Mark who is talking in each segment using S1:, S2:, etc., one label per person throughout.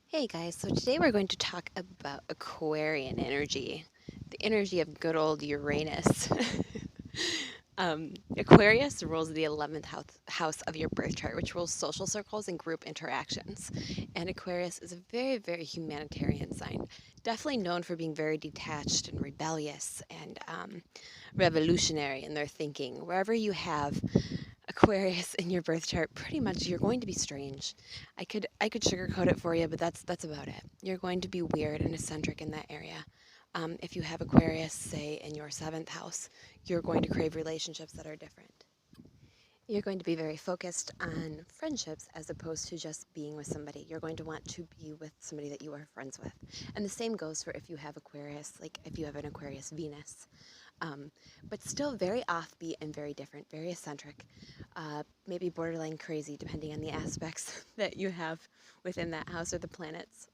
S1: Hey guys, so today we're going to talk about Aquarian energy, the energy of good old Uranus. Aquarius rules the 11th house of your birth chart, which rules social circles and group interactions. And Aquarius is a very, very humanitarian sign, definitely known for being very detached and rebellious and revolutionary in their thinking. Wherever you have Aquarius in your birth chart, pretty much you're going to be strange. I could sugarcoat it for you, but that's about it. You're going to be weird and eccentric in that area. If you have Aquarius, say in your seventh house, you're going to crave relationships that are different. You're going to be very focused on friendships as opposed to just being with somebody. You're going to want to be with somebody that you are friends with. And the same goes for if you have Aquarius, like if you have an Aquarius Venus. But still very offbeat and very different, very eccentric, maybe borderline crazy depending on the aspects that you have within that house or the planets,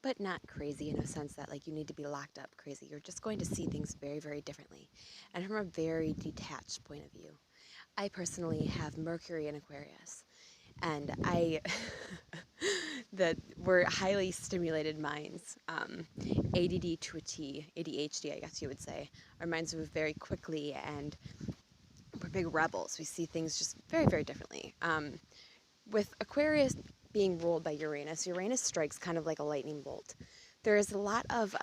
S1: but not crazy in a sense that like you need to be locked up crazy. You're just going to see things very, very differently and from a very detached point of view. I personally have Mercury in Aquarius, and I that we're highly stimulated minds, ADD to a T, ADHD, I guess you would say. Our minds move very quickly, and we're big rebels. We see things just very, very differently. With Aquarius being ruled by Uranus, Uranus strikes kind of like a lightning bolt. There is a lot of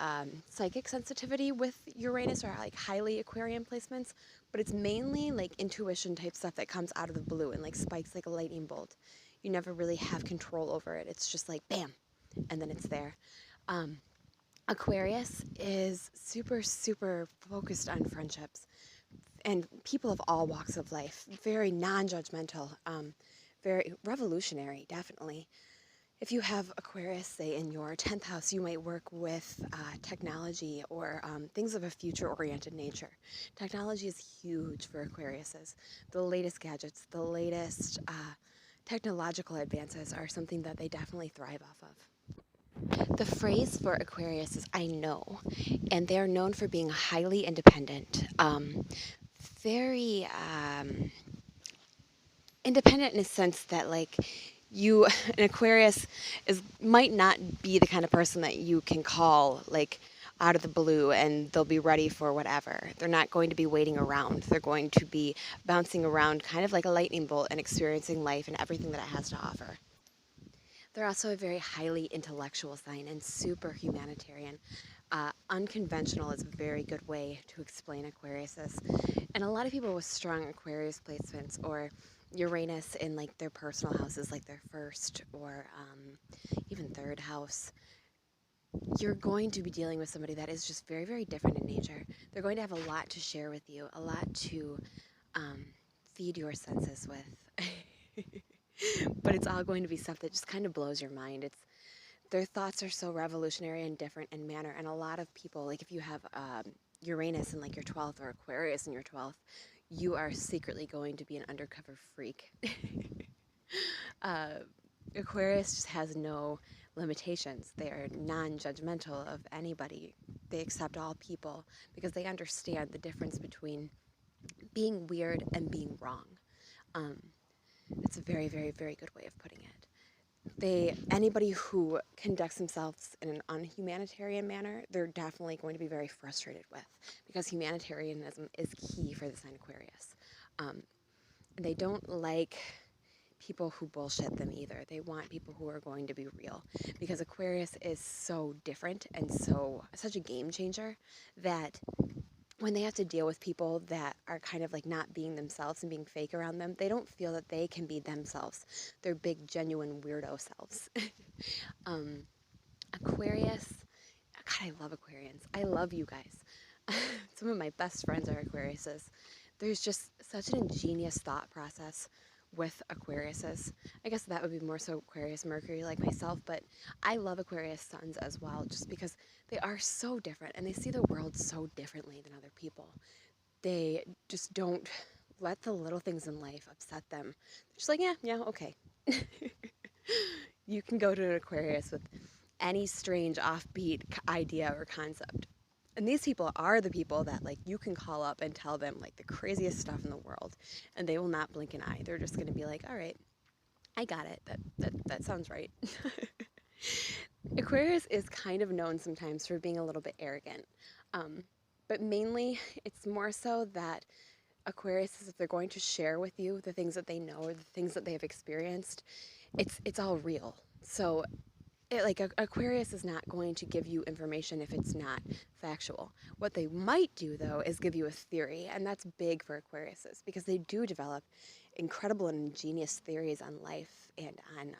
S1: psychic sensitivity with Uranus or like highly Aquarian placements, but it's mainly like intuition type stuff that comes out of the blue and like spikes like a lightning bolt. You never really have control over it. It's just like bam, and then it's there. Um, Aquarius is super, super focused on friendships and people of all walks of life. Very non-judgmental, very revolutionary, definitely. If you have Aquarius, say, in your 10th house, you might work with technology or things of a future-oriented nature. Technology is huge for Aquariuses. The latest gadgets, the latest technological advances are something that they definitely thrive off of. The phrase for Aquarius is "I know," and they are known for being highly independent, very independent in a sense that like you an Aquarius is might not be the kind of person that you can call like out of the blue and they'll be ready for whatever. They're not going to be waiting around. They're going to be bouncing around kind of like a lightning bolt and experiencing life and everything that it has to offer. They're also a very highly intellectual sign and super humanitarian. Unconventional is a very good way to explain Aquariuses. And a lot of people with strong Aquarius placements or Uranus in like their personal houses, like their first or even third house, you're going to be dealing with somebody that is just very, very different in nature. They're going to have a lot to share with you, a lot to um, feed your senses with. But it's all going to be stuff that just kind of blows your mind. Their thoughts are so revolutionary and different in manner, and a lot of people, like if you have Uranus in like your 12th or Aquarius in your 12th, you are secretly going to be an undercover freak. uh, Aquarius just has no limitations. They are non-judgmental of anybody. They accept all people because they understand the difference between being weird and being wrong. Um, it's a very, very, very good way of putting it. Anybody who conducts themselves in an unhumanitarian manner, they're definitely going to be very frustrated with because humanitarianism is key for the sign Aquarius. They don't like people who bullshit them either. They want people who are going to be real because Aquarius is so different and such a game changer that when they have to deal with people that are kind of like not being themselves and being fake around them, they don't feel that they can be themselves. They're big, genuine weirdo selves. um, Aquarius, God, I love Aquarians. I love you guys. Some of my best friends are Aquariuses. There's just such an ingenious thought process with Aquariuses. I guess that would be more so Aquarius Mercury like myself, but I love Aquarius suns as well just because they are so different and they see the world so differently than other people. They just don't let the little things in life upset them. They're just like, yeah, yeah, okay. You can go to an Aquarius with any strange offbeat idea or concept. And these people are the people that like you can call up and tell them like the craziest stuff in the world and they will not blink an eye. They're just going to be like, "All right, I got it. That sounds right." Aquarius is kind of known sometimes for being a little bit arrogant. Um, but mainly, it's more so that Aquarius is if they're going to share with you the things that they know or the things that they have experienced, it's all real. So Aquarius is not going to give you information if it's not factual. What they might do though is give you a theory, and that's big for Aquariuses because they do develop incredible and ingenious theories on life and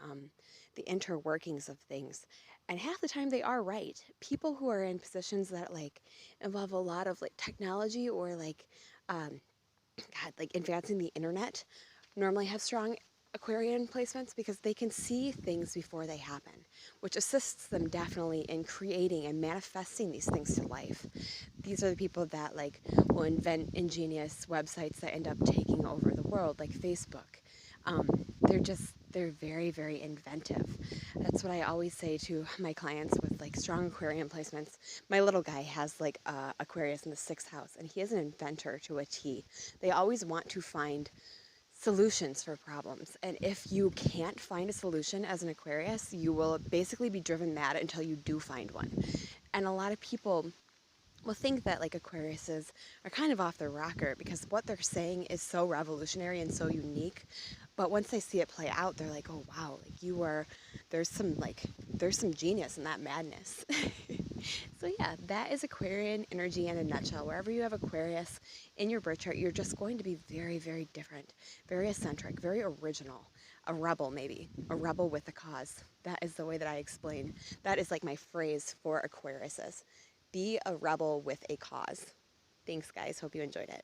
S1: on the interworkings of things. And half the time they are right. People who are in positions that like involve a lot of like technology or like um, God, like advancing the internet normally have strong Aquarian placements because they can see things before they happen, which assists them definitely in creating and manifesting these things to life. These are the people that like will invent ingenious websites that end up taking over the world, like Facebook. They're very, very inventive. That's what I always say to my clients with like strong Aquarian placements. My little guy has like Aquarius in the 6th house, and he is an inventor to a T. They always want to find solutions for problems. And if you can't find a solution as an Aquarius, you will basically be driven mad until you do find one. And a lot of people will think that like Aquariuses are kind of off their rocker because what they're saying is so revolutionary and so unique. But once they see it play out, they're like, oh wow, like there's some genius in that madness. So yeah, that is Aquarian energy in a nutshell. Wherever you have Aquarius in your birth chart, you're just going to be very, very different, very eccentric, very original, a rebel maybe, a rebel with a cause. That is the way that I explain. That is like my phrase for Aquariuses. Be a rebel with a cause. Thanks, guys. Hope you enjoyed it.